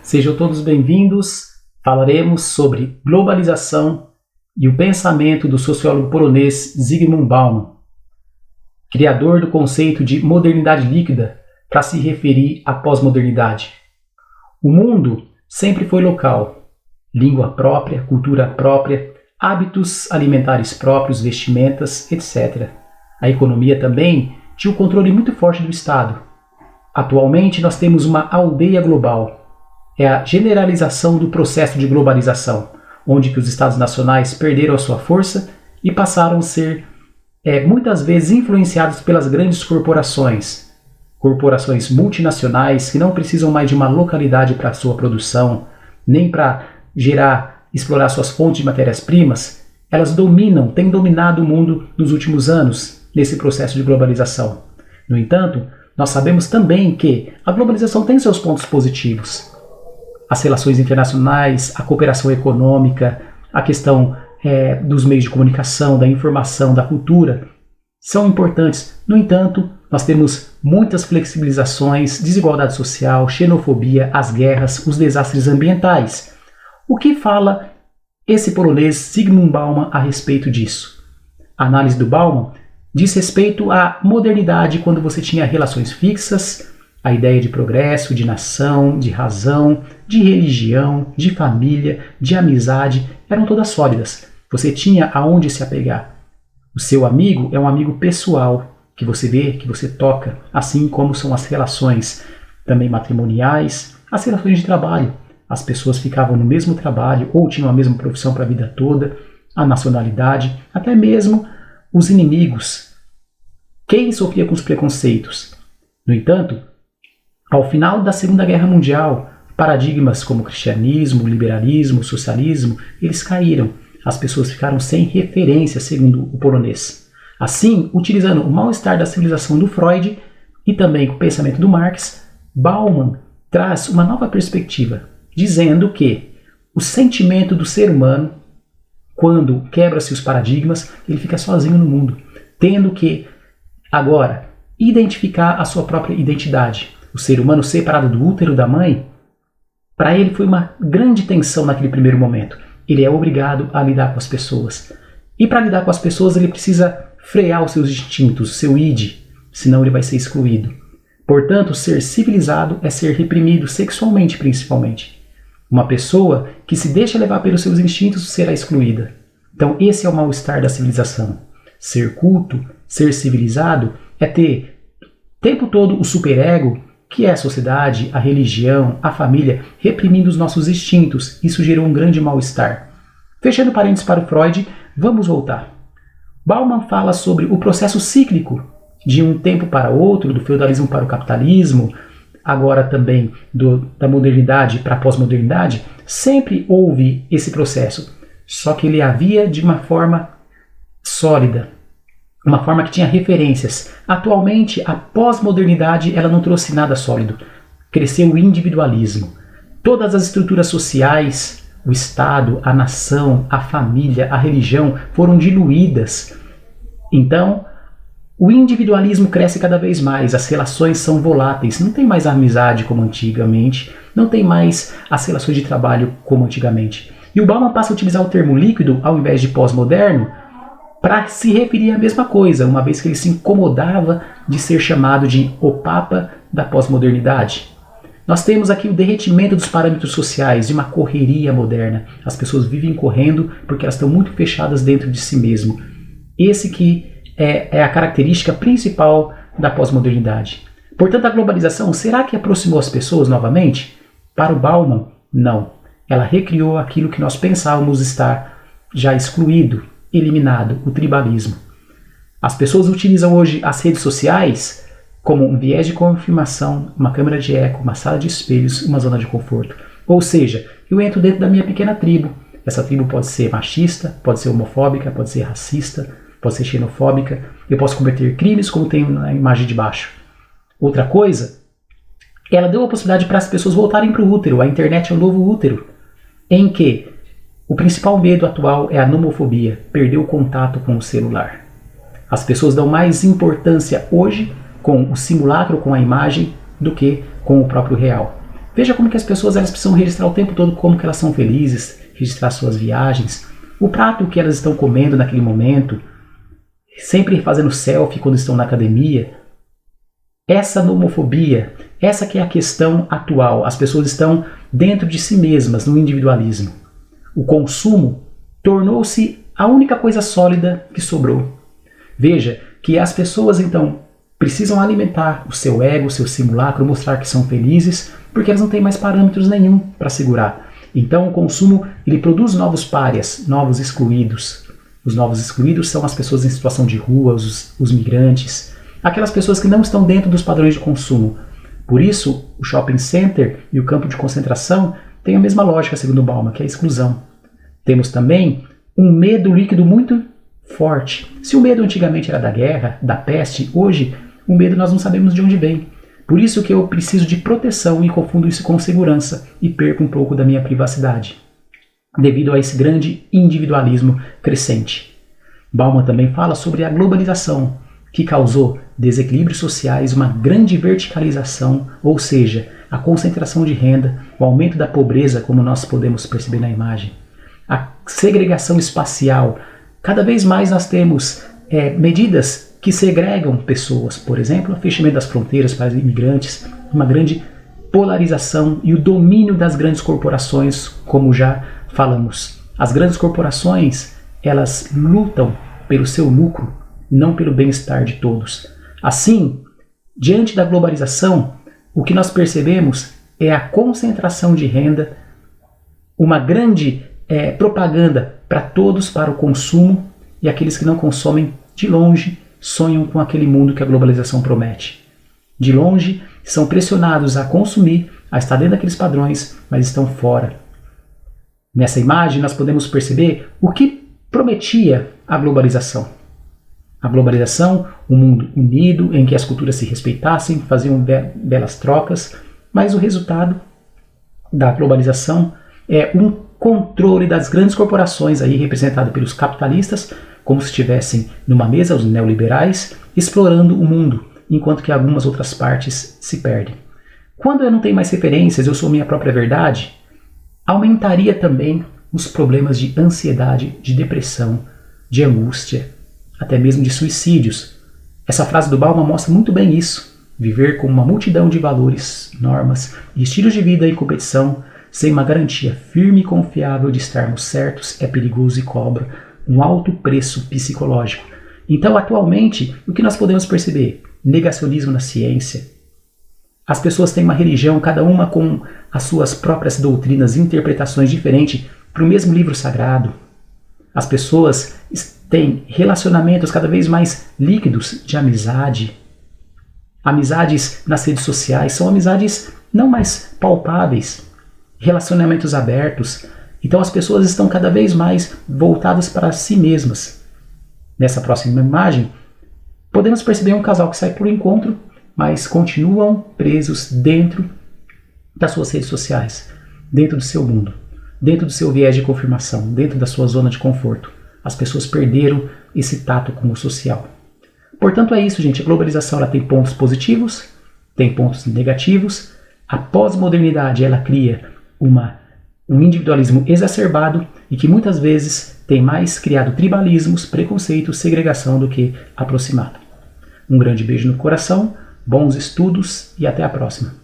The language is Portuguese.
Sejam todos bem-vindos. Falaremos sobre globalização e o pensamento do sociólogo polonês Zygmunt Bauman, criador do conceito de modernidade líquida para se referir à pós-modernidade. O mundo sempre foi local, língua própria, cultura própria, hábitos alimentares próprios, vestimentas, etc. A economia também tinha um controle muito forte do Estado. Atualmente nós temos uma aldeia global. É a generalização do processo de globalização, onde que os Estados nacionais perderam a sua força e passaram a ser muitas vezes influenciados pelas grandes corporações multinacionais que não precisam mais de uma localidade para sua produção, nem para explorar suas fontes de matérias-primas. Elas têm dominado o mundo nos últimos anos nesse processo de globalização. No entanto, nós sabemos também que a globalização tem seus pontos positivos. As relações internacionais, a cooperação econômica, a questão dos meios de comunicação, da informação, da cultura, são importantes. No entanto, nós temos muitas flexibilizações, desigualdade social, xenofobia, as guerras, os desastres ambientais. O que fala esse polonês Zygmunt Bauman a respeito disso? A análise do Bauman diz respeito à modernidade quando você tinha relações fixas, a ideia de progresso, de nação, de razão, de religião, de família, de amizade, eram todas sólidas. Você tinha aonde se apegar. O seu amigo é um amigo pessoal, que você vê, que você toca, assim como são as relações também matrimoniais, as relações de trabalho. As pessoas ficavam no mesmo trabalho ou tinham a mesma profissão para a vida toda, a nacionalidade, até mesmo os inimigos. Quem sofria com os preconceitos? No entanto, ao final da Segunda Guerra Mundial, paradigmas como o cristianismo, o liberalismo, o socialismo, eles caíram. As pessoas ficaram sem referência, segundo o polonês. Assim, utilizando o mal-estar da civilização do Freud e também o pensamento do Marx, Bauman traz uma nova perspectiva, dizendo que o sentimento do ser humano, quando quebra-se os paradigmas, ele fica sozinho no mundo, tendo que, agora, identificar a sua própria identidade. O ser humano separado do útero da mãe, para ele foi uma grande tensão naquele primeiro momento. Ele é obrigado a lidar com as pessoas. E para lidar com as pessoas ele precisa frear os seus instintos, o seu id, senão ele vai ser excluído. Portanto, ser civilizado é ser reprimido sexualmente principalmente. Uma pessoa que se deixa levar pelos seus instintos será excluída. Então esse é o mal-estar da civilização. Ser culto, ser civilizado é ter o tempo todo o superego, que é a sociedade, a religião, a família, reprimindo os nossos instintos. Isso gerou um grande mal-estar. Fechando parênteses para o Freud, vamos voltar. Bauman fala sobre o processo cíclico de um tempo para outro, do feudalismo para o capitalismo, agora também da modernidade para a pós-modernidade. Sempre houve esse processo, só que ele havia de uma forma sólida, uma forma que tinha referências. Atualmente, a pós-modernidade ela não trouxe nada sólido. Cresceu o individualismo. Todas as estruturas sociais, o Estado, a nação, a família, a religião foram diluídas. Então, o individualismo cresce cada vez mais, as relações são voláteis, não tem mais a amizade como antigamente, não tem mais as relações de trabalho como antigamente. E o Bauman passa a utilizar o termo líquido ao invés de pós-moderno, para se referir à mesma coisa, uma vez que ele se incomodava de ser chamado de o Papa da pós-modernidade. Nós temos aqui o derretimento dos parâmetros sociais, de uma correria moderna. As pessoas vivem correndo porque elas estão muito fechadas dentro de si mesmo. Esse que é a característica principal da pós-modernidade. Portanto, a globalização, será que aproximou as pessoas novamente? Para o Bauman, não. Ela recriou aquilo que nós pensávamos estar já excluído, eliminado, o tribalismo. As pessoas utilizam hoje as redes sociais como um viés de confirmação, uma câmera de eco, uma sala de espelhos, uma zona de conforto. Ou seja, eu entro dentro da minha pequena tribo. Essa tribo pode ser machista, pode ser homofóbica, pode ser racista, pode ser xenofóbica. Eu posso cometer crimes como tem na imagem de baixo. Outra coisa, ela deu a possibilidade para as pessoas voltarem para o útero. A internet é o novo útero, em que o principal medo atual é a nomofobia, perder o contato com o celular. As pessoas dão mais importância hoje com o simulacro, com a imagem, do que com o próprio real. Veja como que as pessoas elas precisam registrar o tempo todo como que elas são felizes, registrar suas viagens, o prato que elas estão comendo naquele momento, sempre fazendo selfie quando estão na academia. Essa nomofobia, essa que é a questão atual. As pessoas estão dentro de si mesmas, no individualismo. O consumo tornou-se a única coisa sólida que sobrou. Veja que as pessoas então precisam alimentar o seu ego, o seu simulacro, mostrar que são felizes, porque elas não têm mais parâmetros nenhum para segurar. Então o consumo ele produz novos párias, novos excluídos. Os novos excluídos são as pessoas em situação de rua, os migrantes, aquelas pessoas que não estão dentro dos padrões de consumo. Por isso, o shopping center e o campo de concentração têm a mesma lógica, segundo Bauman, que é a exclusão. Temos também um medo líquido muito forte. Se o medo antigamente era da guerra, da peste, hoje o medo nós não sabemos de onde vem. Por isso que eu preciso de proteção e confundo isso com segurança e perco um pouco da minha privacidade, devido a esse grande individualismo crescente. Bauman também fala sobre a globalização, que causou desequilíbrios sociais, uma grande verticalização, ou seja, a concentração de renda, o aumento da pobreza, como nós podemos perceber na imagem, a segregação espacial. Cada vez mais nós temos medidas que segregam pessoas, por exemplo, o fechamento das fronteiras para os imigrantes, uma grande polarização e o domínio das grandes corporações, como já falamos. As grandes corporações, elas lutam pelo seu lucro, não pelo bem-estar de todos. Assim, diante da globalização, o que nós percebemos é a concentração de renda, uma grande propaganda para todos, para o consumo, e aqueles que não consomem, de longe, sonham com aquele mundo que a globalização promete. De longe, são pressionados a consumir, a estar dentro daqueles padrões, mas estão fora. Nessa imagem, nós podemos perceber o que prometia a globalização. A globalização, um mundo unido, em que as culturas se respeitassem, faziam belas trocas, mas o resultado da globalização é um controle das grandes corporações, aí representado pelos capitalistas, como se estivessem numa mesa, os neoliberais, explorando o mundo, enquanto que algumas outras partes se perdem. Quando eu não tenho mais referências, eu sou minha própria verdade, aumentaria também os problemas de ansiedade, de depressão, de angústia, até mesmo de suicídios. Essa frase do Bauman mostra muito bem isso. Viver com uma multidão de valores, normas e estilos de vida em competição, sem uma garantia firme e confiável de estarmos certos, é perigoso e cobra um alto preço psicológico. Então, atualmente, o que nós podemos perceber? Negacionismo na ciência. As pessoas têm uma religião, cada uma com as suas próprias doutrinas, interpretações diferentes para o mesmo livro sagrado. As pessoas têm relacionamentos cada vez mais líquidos de amizade. Amizades nas redes sociais são amizades não mais palpáveis, relacionamentos abertos. Então as pessoas estão cada vez mais voltadas para si mesmas. Nessa próxima imagem, podemos perceber um casal que sai por encontro, mas continuam presos dentro das suas redes sociais, dentro do seu mundo, dentro do seu viés de confirmação, dentro da sua zona de conforto. As pessoas perderam esse tato com o social. Portanto, é isso, gente. A globalização ela tem pontos positivos, tem pontos negativos. A pós-modernidade ela cria um individualismo exacerbado e que muitas vezes tem mais criado tribalismos, preconceitos, segregação do que aproximado. Um grande beijo no coração, bons estudos e até a próxima.